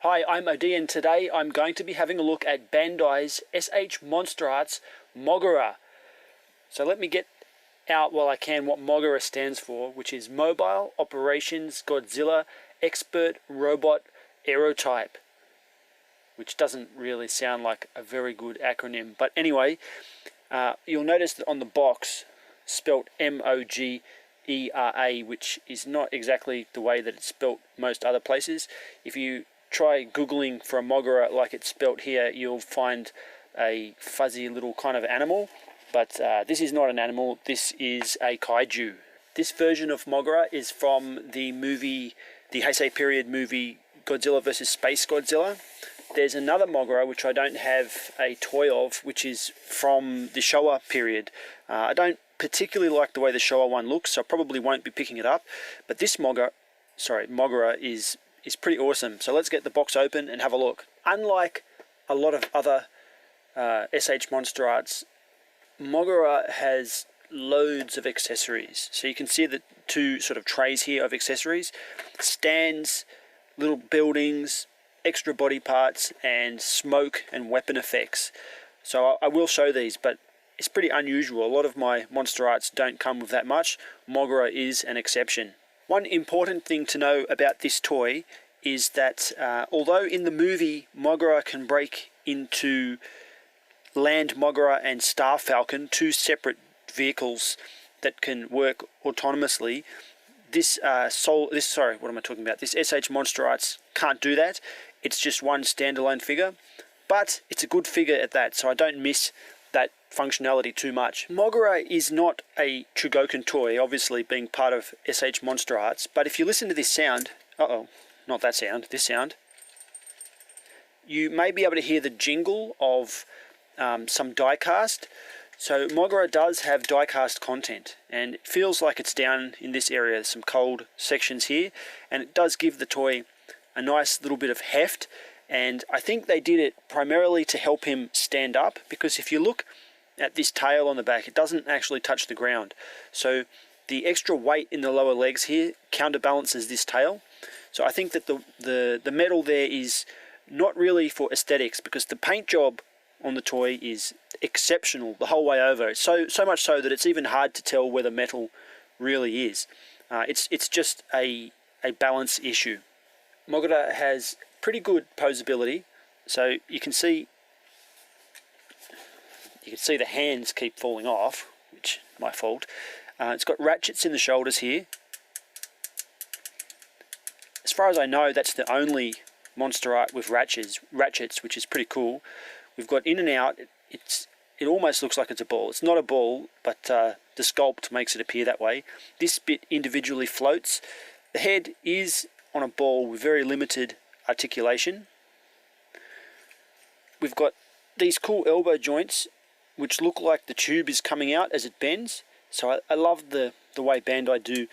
Hi, I'm Odeean. Today I'm going to be having a look at Bandai's S.H.Monsterarts Mogura. So let me get out while I can what Moguera stands for, which is Mobile Operations Godzilla Expert Robot Aerotype, which doesn't really sound like a very good acronym. But anyway, you'll notice that on the box, spelt M.O.G.E.R.A, which is not exactly the way that it's spelt most other places. If you try Googling for a Moguera like it's spelt here, you'll find a fuzzy little kind of animal. But this is not an animal, this is a kaiju. This version of Moguera is from the movie, the Heisei period movie Godzilla vs. Space Godzilla. There's another Moguera which I don't have a toy of, which is from the Showa period. I don't particularly like the way the Showa one looks, so I probably won't be picking it up. But this Moguera is pretty awesome. So let's get the box open and have a look. Unlike a lot of other S.H.Monsterarts, Moguera has loads of accessories. So you can see the two sort of trays here of accessories, stands, little buildings, extra body parts, and smoke and weapon effects. So I will show these, but it's pretty unusual. A lot of my Monsterarts don't come with that much. Moguera is an exception. One important thing to know about this toy is that although in the movie Moguera can break into Land Mogera and Star Falcon, two separate vehicles that can work autonomously, this S.H.Monsterarts can't do that. It's just one standalone figure, but it's a good figure at that, so I don't miss that functionality too much. Moguera is not a chogokin toy, obviously being part of S.H.Monsterarts, but if you listen to this sound, not that sound, this sound, you may be able to hear the jingle of some diecast. So Moguera does have diecast content, and it feels like it's down in this area. There's some cold sections here, and it does give the toy a nice little bit of heft. And I think they did it primarily to help him stand up, because if you look at this tail on the back, it doesn't actually touch the ground. So the extra weight in the lower legs here counterbalances this tail. So I think that the metal there is not really for aesthetics, because the paint job on the toy is exceptional the whole way over. So much so that it's even hard to tell where the metal really is. It's just a balance issue. Moguera has pretty good posability, so you can see the hands keep falling off, which is my fault. It's got ratchets in the shoulders here. As far as I know, that's the only Monsterart with ratchets, which is pretty cool. We've got in and out. It almost looks like it's a ball. It's not a ball, but the sculpt makes it appear that way. This bit individually floats. The head is on a ball with very limited articulation. We've got these cool elbow joints, which look like the tube is coming out as it bends. So I love the way Bandai do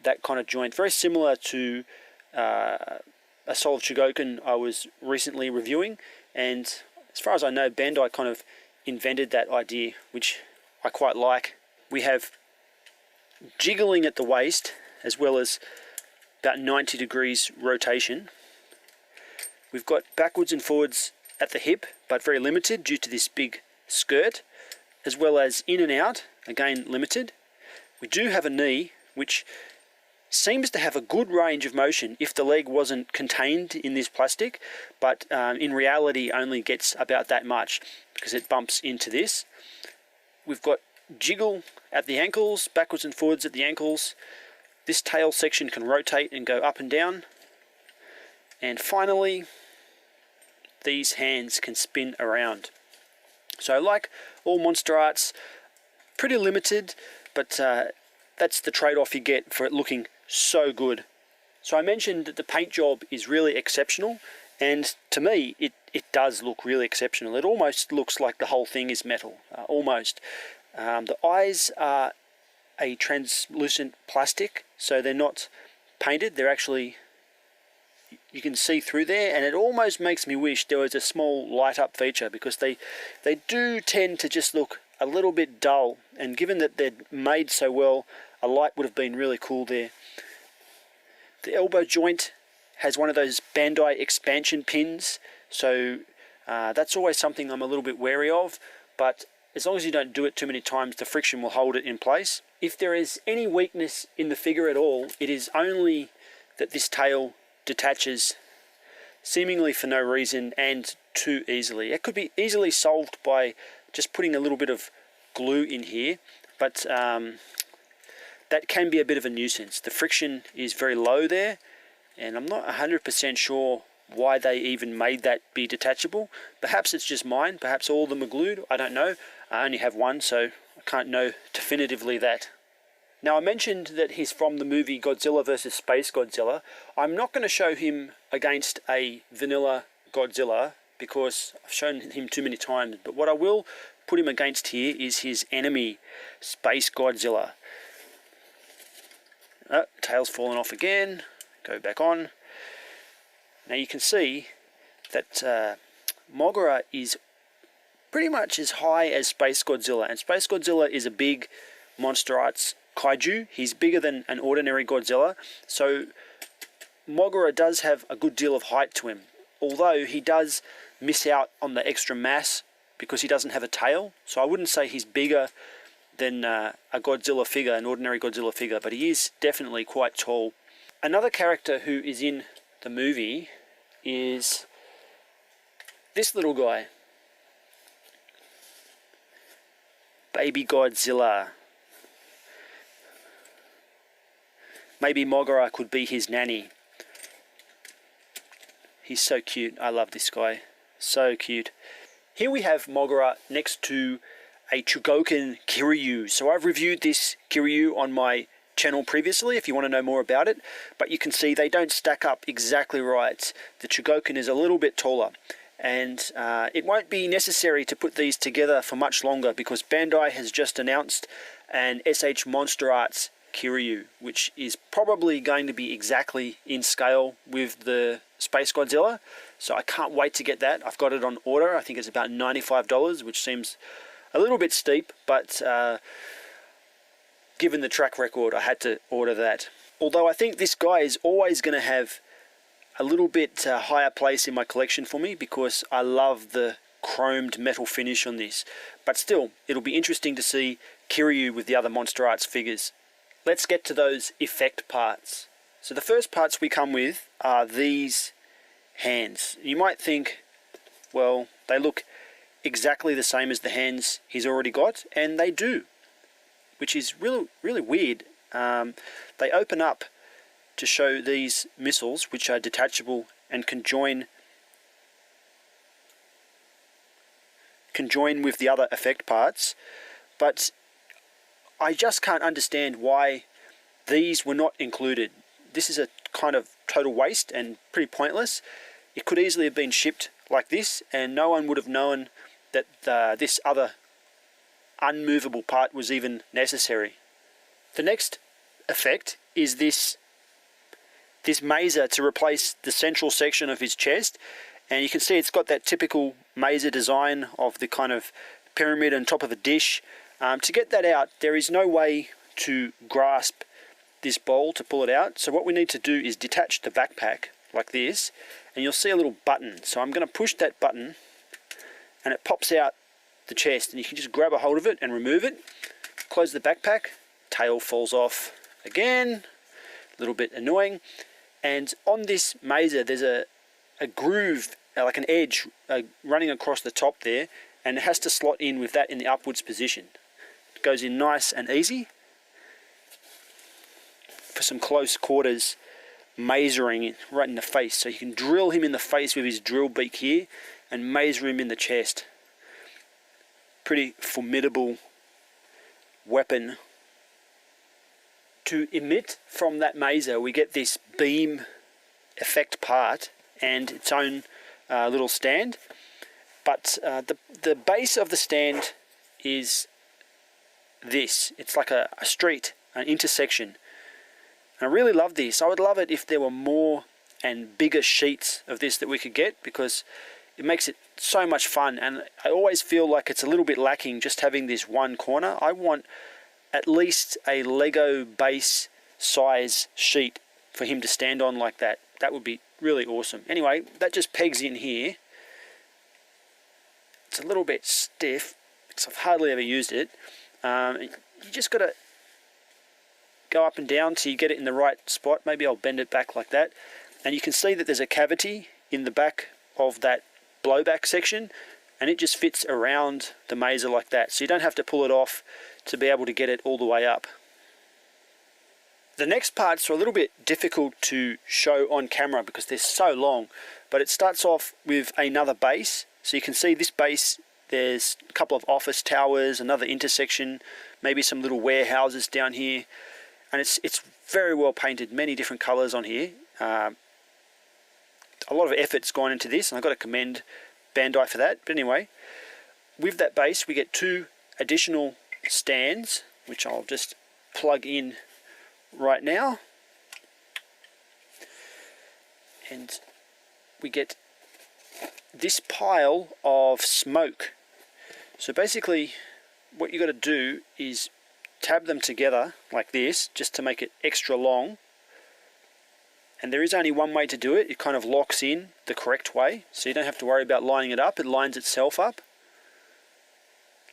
that kind of joint. Very similar to a Soul of Chogokin I was recently reviewing, and as far as I know, Bandai kind of invented that idea, which I quite like. We have jiggling at the waist, as well as about 90 degrees rotation. We've got backwards and forwards at the hip, but very limited due to this big skirt, as well as in and out, again limited. We do have a knee, which seems to have a good range of motion if the leg wasn't contained in this plastic, but in reality only gets about that much because it bumps into this. We've got jiggle at the ankles, backwards and forwards at the ankles. This tail section can rotate and go up and down. And finally, these hands can spin around. So like all Monsterarts, pretty limited, but that's the trade-off you get for it looking so good. So I mentioned that the paint job is really exceptional, and to me it does look really exceptional. It almost looks like the whole thing is metal, almost. The eyes are a translucent plastic, so they're not painted, they're actually, you can see through there, and it almost makes me wish there was a small light up feature, because they do tend to just look a little bit dull, and given that they're made so well, a light would have been really cool there. The elbow joint has one of those Bandai expansion pins, so that's always something I'm a little bit wary of, but as long as you don't do it too many times, the friction will hold it in place. If there is any weakness in the figure at all, it is only that this tail detaches seemingly for no reason and too easily. It could be easily solved by just putting a little bit of glue in here, but that can be a bit of a nuisance. The friction is very low there, and I'm not 100% sure why they even made that be detachable. Perhaps it's just mine, perhaps all of them are glued, I don't know. I only have one, so I can't know definitively that. Now, I mentioned that he's from the movie Godzilla vs. Space Godzilla. I'm not going to show him against a vanilla Godzilla because I've shown him too many times, but what I will put him against here is his enemy, Space Godzilla. Oh, tail's fallen off again. Go back on. Now you can see that Moguera is pretty much as high as Space Godzilla, and Space Godzilla is a big Monsterarts kaiju. He's bigger than an ordinary Godzilla, so Moguera does have a good deal of height to him, although he does miss out on the extra mass because he doesn't have a tail. So I wouldn't say he's bigger than a Godzilla figure, an ordinary Godzilla figure, but he is definitely quite tall. Another character who is in the movie is this little guy, Baby Godzilla. Maybe Moguera could be his nanny. He's so cute. I love this guy. So cute. Here we have Moguera next to a chogokin Kiryu. So I've reviewed this Kiryu on my channel previously if you want to know more about it, but you can see they don't stack up exactly right. The chogokin is a little bit taller, and it won't be necessary to put these together for much longer because Bandai has just announced an S.H.Monsterarts Kiryu, which is probably going to be exactly in scale with the Space Godzilla, so I can't wait to get that. I've got it on order. I think it's about $95, which seems a little bit steep, but given the track record, I had to order that. Although I think this guy is always going to have a little bit higher place in my collection for me because I love the chromed metal finish on this. But still, it'll be interesting to see Kiryu with the other Monsterarts figures. Let's get to those effect parts. So the first parts we come with are these hands. You might think, well, they look exactly the same as the hands he's already got, and they do, which is really weird. They open up to show these missiles, which are detachable and can join with the other effect parts, but I just can't understand why these were not included. This is a kind of total waste and pretty pointless. It could easily have been shipped like this and no one would have known that this other unmovable part was even necessary. The next effect is this M.O.G.E.R.A to replace the central section of his chest, and you can see it's got that typical M.O.G.E.R.A design of the kind of pyramid on top of a dish. To get that out, there is no way to grasp this bowl to pull it out, so what we need to do is detach the backpack like this, and you'll see a little button. So I'm going to push that button and it pops out the chest, and you can just grab a hold of it and remove it. Close the backpack, tail falls off again, a little bit annoying. And on this M.O.G.E.R.A there's a groove, like an edge running across the top there, and it has to slot in with that in the upwards position. It goes in nice and easy for some close quarters masering right in the face. So you can drill him in the face with his drill beak here and maser him in the chest. Pretty formidable weapon. To emit from that M.O.G.E.R.A we get this beam effect part and its own little stand, but the base of the stand is this. It's like a street, an intersection. And I really love this. I would love it if there were more and bigger sheets of this that we could get, because it makes it so much fun, and I always feel like it's a little bit lacking just having this one corner. I want at least a Lego base size sheet for him to stand on like that. that would be really awesome. Anyway, that just pegs in here. It's a little bit stiff because I've hardly ever used it. You just got to go up and down till you get it in the right spot. Maybe I'll bend it back like that. And you can see that there's a cavity in the back of that blowback section, and it just fits around the mazer like that. So you don't have to pull it off to be able to get it all the way up. The next parts are a little bit difficult to show on camera because they're so long, but it starts off with another base. So you can see this base, there's a couple of office towers, another intersection, maybe some little warehouses down here, and it's very well painted, many different colors on here. A lot of effort's gone into this, and I've got to commend Bandai for that. But anyway, with that base we get 2 additional stands, which I'll just plug in right now, and we get this pile of smoke. So basically what you got to do is tab them together like this, just to make it extra long. And there is only one way to do it. It kind of locks in the correct way, so you don't have to worry about lining it up. It lines itself up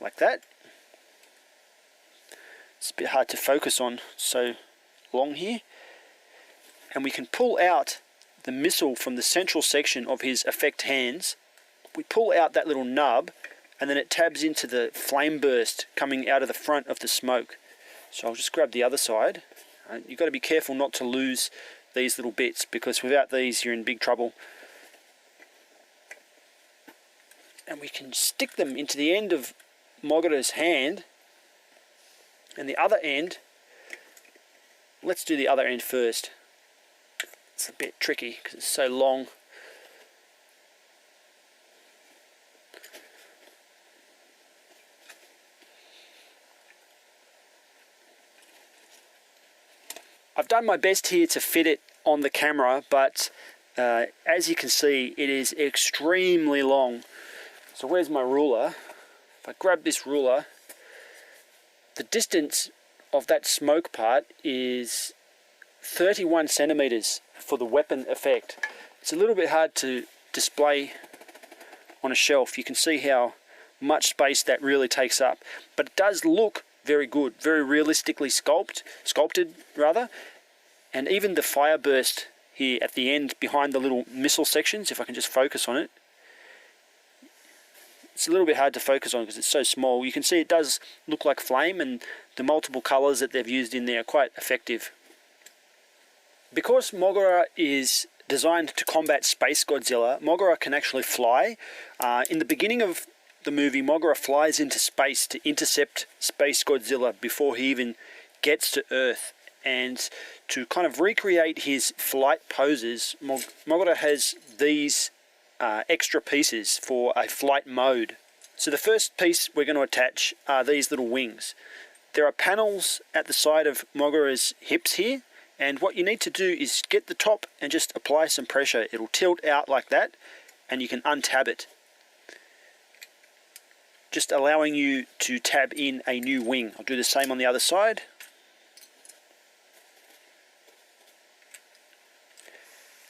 like that. It's a bit hard to focus on so long here. And we can pull out the missile from the central section of his effect hands. We pull out that little nub, and then it tabs into the flame burst coming out of the front of the smoke. So I'll just grab the other side. You've got to be careful not to lose these little bits, because without these you're in big trouble. And we can stick them into the end of Moguera's hand, and the other end, let's do the other end first. It's a bit tricky because it's so long. I've done my best here to fit it on the camera, but as you can see, it is extremely long. So where's my ruler? If I grab this ruler, the distance of that smoke part is 31 centimeters for the weapon effect. It's a little bit hard to display on a shelf. You can see how much space that really takes up, but it does look very good, very realistically sculpted rather. And even the fire burst here at the end behind the little missile sections, if I can just focus on it, it's a little bit hard to focus on because it's so small. You can see it does look like flame, and the multiple colors that they've used in there are quite effective. Because Moguera is designed to combat Space Godzilla, Moguera can actually fly. In the beginning of the movie, Moguera flies into space to intercept Space Godzilla before he even gets to Earth. And to kind of recreate his flight poses, Moguera has these extra pieces for a flight mode. So the first piece we're going to attach are these little wings. There are panels at the side of Moguera's hips here, and what you need to do is get the top and just apply some pressure. It'll tilt out like that, and you can untab it, just allowing you to tab in a new wing. I'll do the same on the other side.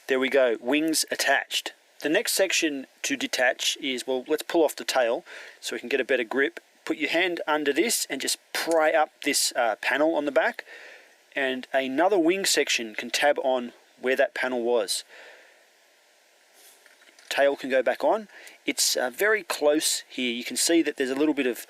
There we go, wings attached. The next section to detach is, well, let's pull off the tail so we can get a better grip. Put your hand under this and just pry up this panel on the back, and another wing section can tab on where that panel was. Tail can go back on. It's very close here. You can see that there's a little bit of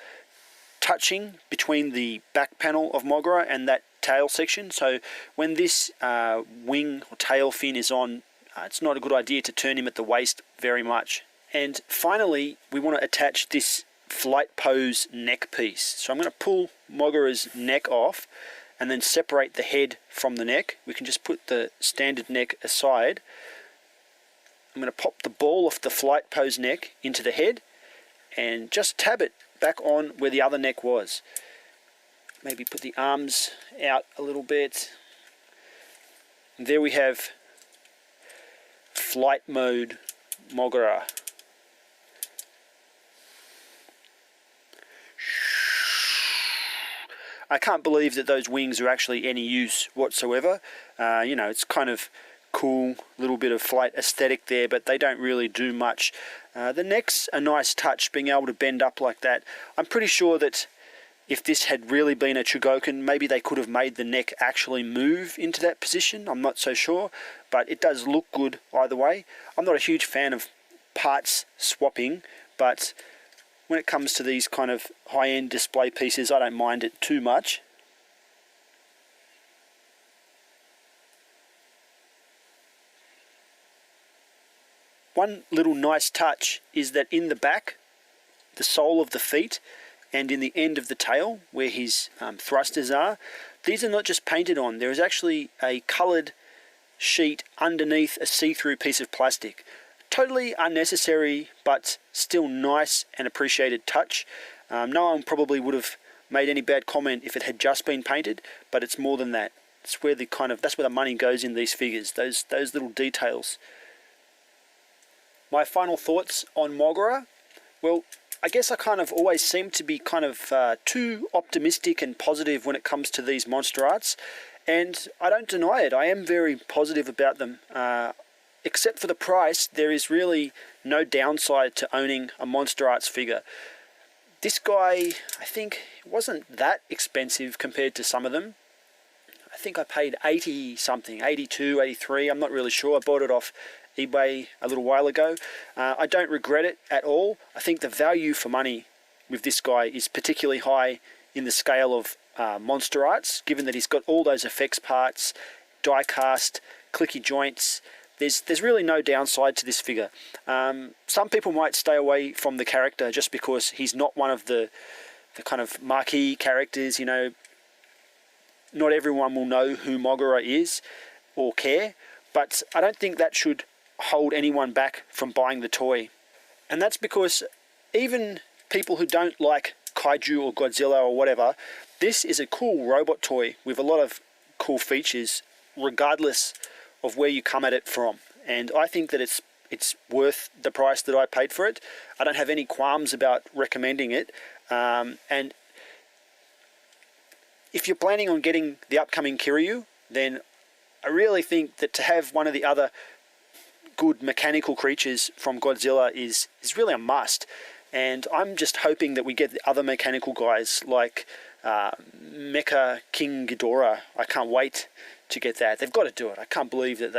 touching between the back panel of Moguera and that tail section. So when this wing or tail fin is on, it's not a good idea to turn him at the waist very much. And finally, we want to attach this flight pose neck piece. So I'm going to pull Moguera's neck off and then separate the head from the neck. We can just put the standard neck aside. I'm going to pop the ball off the flight pose neck into the head and just tab it back on where the other neck was. Maybe put the arms out a little bit. And there we have flight mode Moguera. I can't believe that those wings are actually any use whatsoever. You know, it's kind of cool little bit of flight aesthetic there, but they don't really do much. The neck's a nice touch, being able to bend up like that. I'm pretty sure that if this had really been a chogokin, maybe they could have made the neck actually move into that position. I'm not so sure, but it does look good either way. I'm not a huge fan of parts swapping, but when it comes to these kind of high-end display pieces, I don't mind it too much. One little nice touch is that in the back, the sole of the feet, and in the end of the tail, where his thrusters are, these are not just painted on. There is actually a coloured sheet underneath a see-through piece of plastic. Totally unnecessary, but still nice and appreciated touch. No one probably would have made any bad comment if it had just been painted, but it's more than that. It's where that's where the money goes in these figures. Those little details. My final thoughts on Moguera. Well, I guess I kind of always seem to be kind of too optimistic and positive when it comes to these Monsterarts, and I don't deny it. I am very positive about them. Except for the price, there is really no downside to owning a Monsterarts figure. This guy, I think, wasn't that expensive compared to some of them. I think I paid 80 something, 82, 83, I'm not really sure. I bought it off eBay a little while ago. I don't regret it at all. I think the value for money with this guy is particularly high in the scale of Monsterarts, given that he's got all those effects parts, die-cast, clicky joints. There's really no downside to this figure. Some people might stay away from the character just because he's not one of the kind of marquee characters, you know. Not everyone will know who Moguera is or care, but I don't think that should hold anyone back from buying the toy. And that's because even people who don't like kaiju or Godzilla or whatever, this is a cool robot toy with a lot of cool features regardless of where you come at it from. And I think that it's worth the price that I paid for it. I don't have any qualms about recommending it. And if you're planning on getting the upcoming Kiryu, then I really think that to have one of the other good mechanical creatures from Godzilla is really a must. And I'm just hoping that we get the other mechanical guys like Mecha King Ghidorah. I can't wait to get that. They've got to do it. I can't believe that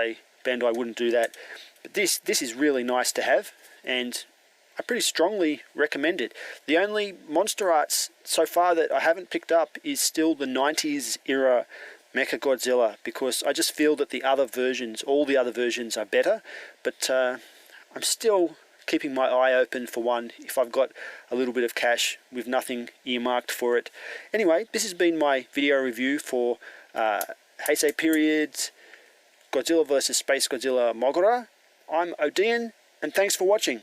Bandai wouldn't do that. But this is really nice to have, and I pretty strongly recommend it. The only Monsterarts so far that I haven't picked up is still the 90s era Mechagodzilla, because I just feel that the other versions, all the other versions are better, but I'm still keeping my eye open for one if I've got a little bit of cash with nothing earmarked for it. Anyway, this has been my video review for Heisei Period Godzilla vs. Space Godzilla Moguera. I'm Odeean, and thanks for watching.